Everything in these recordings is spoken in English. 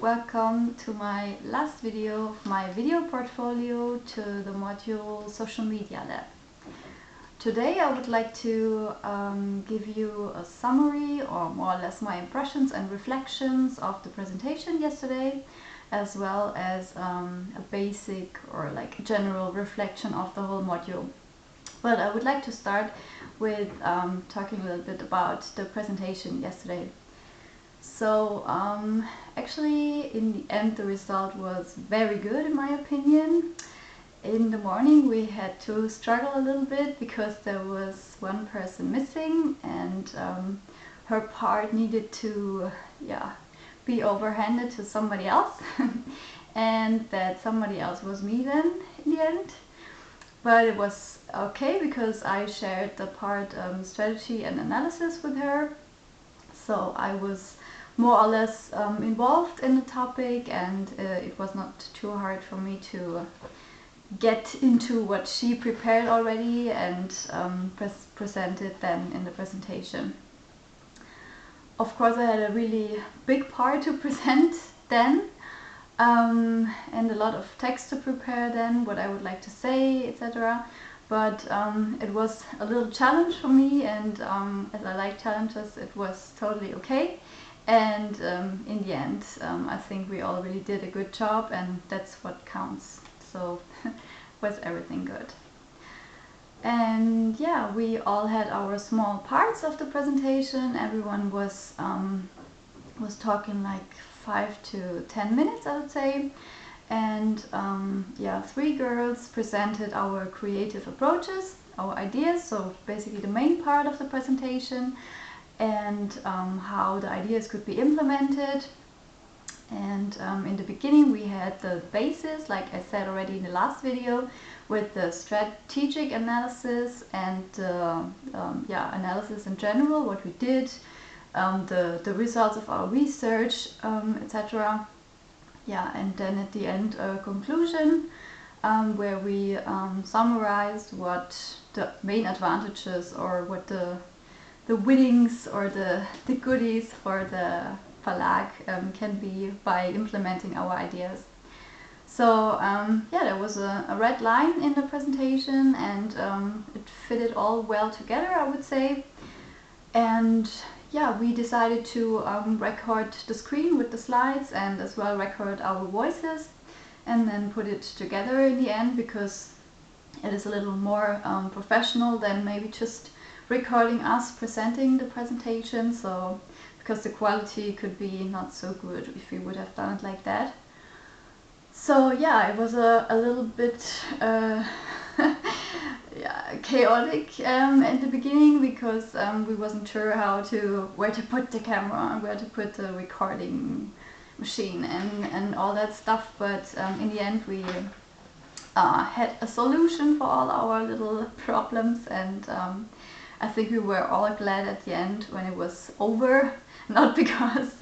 welcome to my last video of my video portfolio to the module Social Media Lab. Today I would like to give you a summary, or more or less my impressions and reflections of the presentation yesterday, as well as a basic or like general reflection of the whole module. But I would like to start with talking a little bit about the presentation yesterday. So actually in the end the result was very good in my opinion. In the morning we had to struggle a little bit because there was one person missing, and her part needed to be overhanded to somebody else and that somebody else was me then in the end. But it was okay because I shared the part strategy and analysis with her, so I was more or less involved in the topic, and it was not too hard for me to get into what she prepared already and present it then in the presentation. Of course I had a really big part to present then, and a lot of text to prepare then, what I would like to say, etc. But it was a little challenge for me, and as I like challenges, it was totally okay. And in the end, I think we all really did a good job, and that's what counts. So was everything good? And yeah, we all had our small parts of the presentation. Everyone was talking like 5 to 10 minutes, I would say. And yeah, 3 girls presented our creative approaches, our ideas, so basically the main part of the presentation, and how the ideas could be implemented. And in the beginning we had the basis, like I said already in the last video, with the strategic analysis and analysis in general, what we did, the results of our research, etc. Yeah, and then at the end a conclusion where we summarized what the main advantages or what the winnings or the goodies for the Verlag can be by implementing our ideas. So yeah, there was a red line in the presentation, and it fitted all well together, I would say. And yeah, we decided to record the screen with the slides and as well record our voices and then put it together in the end, because it is a little more professional than maybe just recording us presenting the presentation. So because the quality could be not so good if we would have done it like that. So yeah, it was a little bit chaotic in the beginning, because we wasn't sure where to put the camera and where to put the recording machine and all that stuff. But in the end we had a solution for all our little problems, and I think we were all glad at the end when it was over. Not because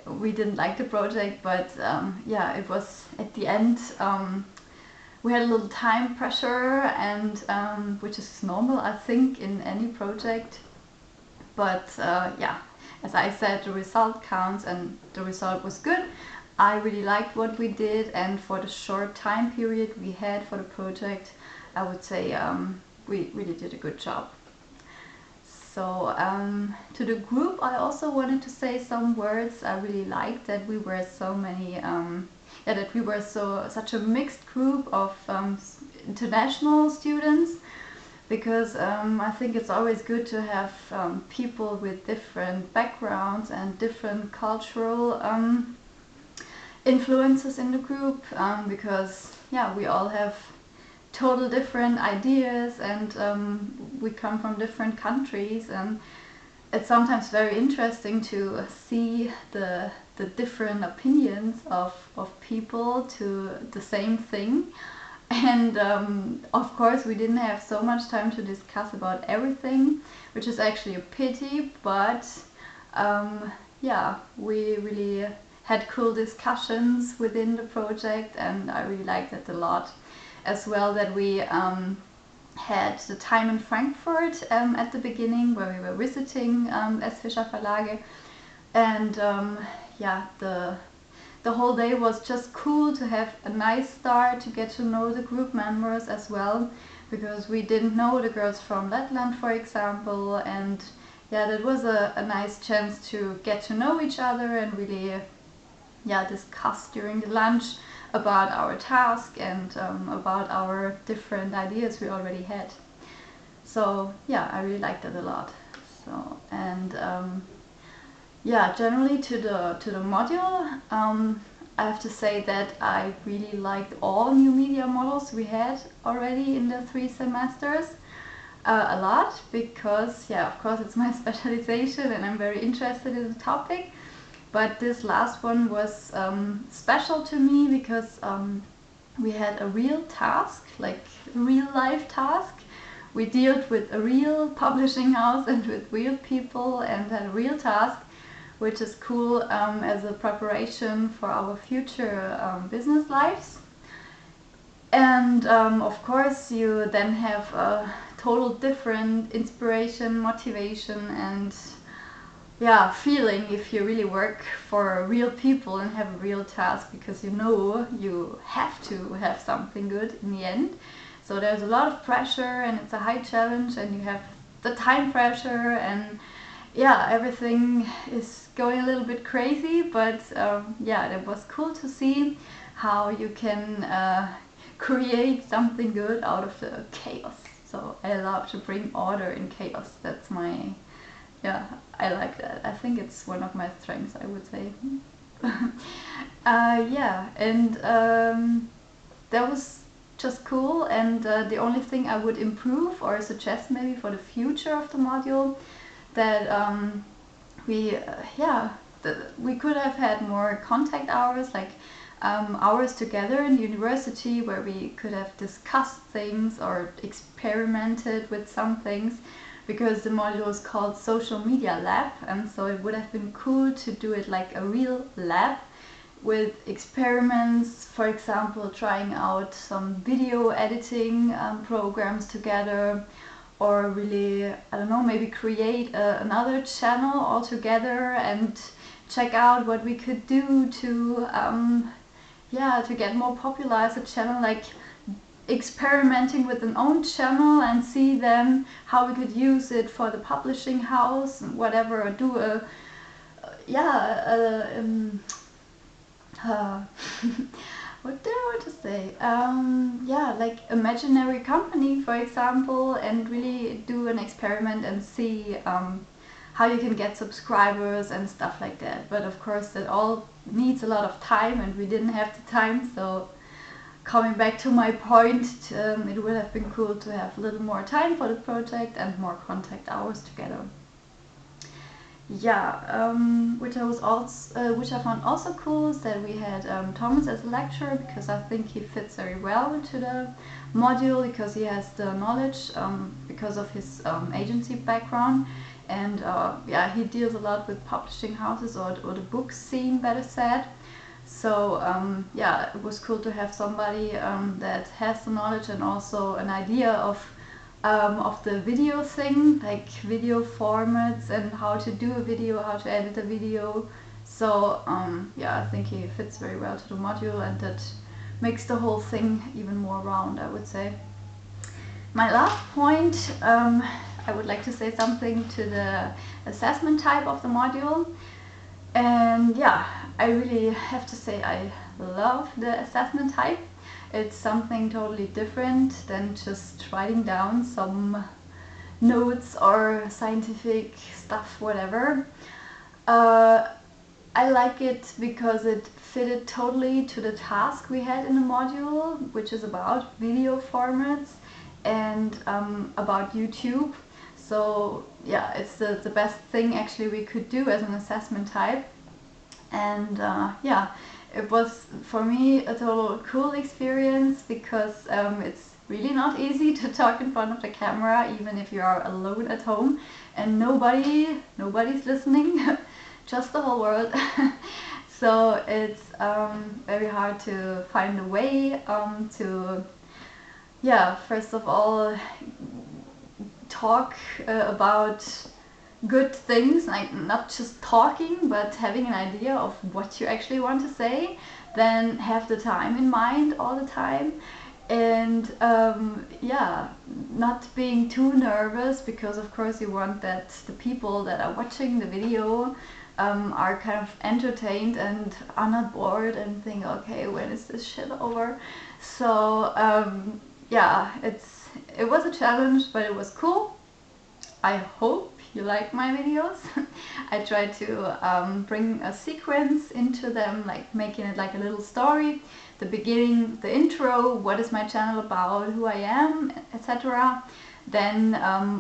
we didn't like the project, but yeah, it was at the end. We had a little time pressure, and which is normal, I think, in any project. But yeah, as I said, the result counts, and the result was good. I really liked what we did, and for the short time period we had for the project, I would say we really did a good job. So to the group I also wanted to say some words. I really liked that we were so many, that we were such a mixed group of international students, because I think it's always good to have people with different backgrounds and different cultural influences in the group, because yeah, we all have total different ideas, and we come from different countries, and it's sometimes very interesting to see the different opinions of people to the same thing. And of course we didn't have so much time to discuss about everything, which is actually a pity, but yeah, we really had cool discussions within the project, and I really liked it a lot. As well, that we had the time in Frankfurt at the beginning, where we were visiting S. Fischer Verlage, and yeah, the the whole day was just cool to have a nice start, to get to know the group members as well, because we didn't know the girls from Letland, for example, and yeah, that was a nice chance to get to know each other and really discuss during the lunch about our task and about our different ideas we already had. So yeah, I really liked it a lot. So, and generally to the module, I have to say that I really liked all new media models we had already in the 3 semesters a lot, because of course it's my specialization and I'm very interested in the topic. But this last one was special to me because we had a real task, like a real life task. We dealt with a real publishing house and with real people and had a real task, which is cool as a preparation for our future business lives. And of course you then have a total different inspiration, motivation and feeling if you really work for real people and have a real task, because you know you have to have something good in the end. So there's a lot of pressure and it's a high challenge and you have the time pressure and everything is going a little bit crazy, but it was cool to see how you can create something good out of the chaos. So I love to bring order in chaos. That's my I like that. I think it's one of my strengths, I would say. And that was just cool. And the only thing I would improve or suggest maybe for the future of the module, that we could have had more contact hours, like hours together in university where we could have discussed things or experimented with some things, because the module is called Social Media Lab, and so it would have been cool to do it like a real lab with experiments, for example trying out some video editing programs together, or really, I don't know, maybe create another channel altogether and check out what we could do to get more popular as a channel, like experimenting with an own channel and see then how we could use it for the publishing house and whatever, or do what do I want to say? Like imaginary company, for example, and really do an experiment and see how you can get subscribers and stuff like that. But of course that all needs a lot of time and we didn't have the time, so coming back to my point, it would have been cool to have a little more time for the project and more contact hours together. Which I found also cool is that we had Thomas as a lecturer, because I think he fits very well into the module, because he has the knowledge because of his agency background, and he deals a lot with publishing houses or the book scene, better said. So it was cool to have somebody that has the knowledge and also an idea of the video thing, like video formats and how to do a video, how to edit a video. So I think he fits very well to the module, and that makes the whole thing even more round, I would say. My last point, I would like to say something to the assessment type of the module. And I really have to say I love the assessment type. It's something totally different than just writing down some notes or scientific stuff, whatever. I like it because it fitted totally to the task we had in the module, which is about video formats and about YouTube. So it's the best thing actually we could do as an assessment type. And it was for me a total cool experience, because it's really not easy to talk in front of the camera, even if you are alone at home and nobody's listening, just the whole world. So it's very hard to find a way to first of all talk about good things, like not just talking but having an idea of what you actually want to say, then have the time in mind all the time. And yeah, not being too nervous, because of course you want that the people that are watching the video are kind of entertained and are not bored and think, okay, when is this shit over? So yeah, it was a challenge, but it was cool. I hope you like my videos. I try to bring a sequence into them, like making it like a little story. The beginning, the intro, what is my channel about, who I am, etc. Then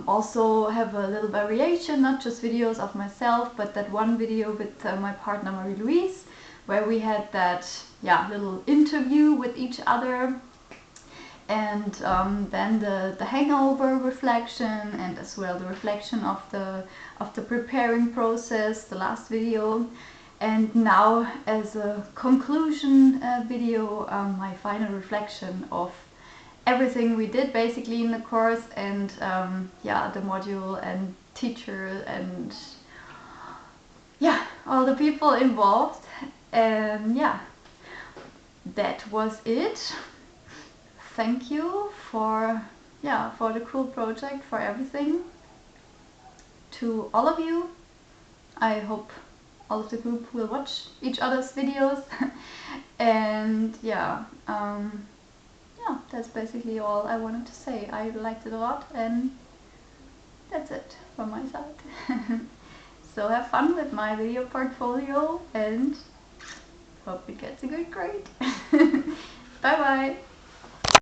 also have a little variation, not just videos of myself, but that one video with my partner Marie-Louise, where we had that little interview with each other. And then the hangover reflection, and as well the reflection of the preparing process, the last video. And now, as a conclusion video, my final reflection of everything we did basically in the course, and yeah, the module and teacher and yeah, all the people involved. And yeah, that was it. Thank you for the cool project, for everything. To all of you, I hope all of the group will watch each other's videos. And yeah, that's basically all I wanted to say. I liked it a lot, and that's it from my side. So have fun with my video portfolio and hope it gets a good grade. Bye bye!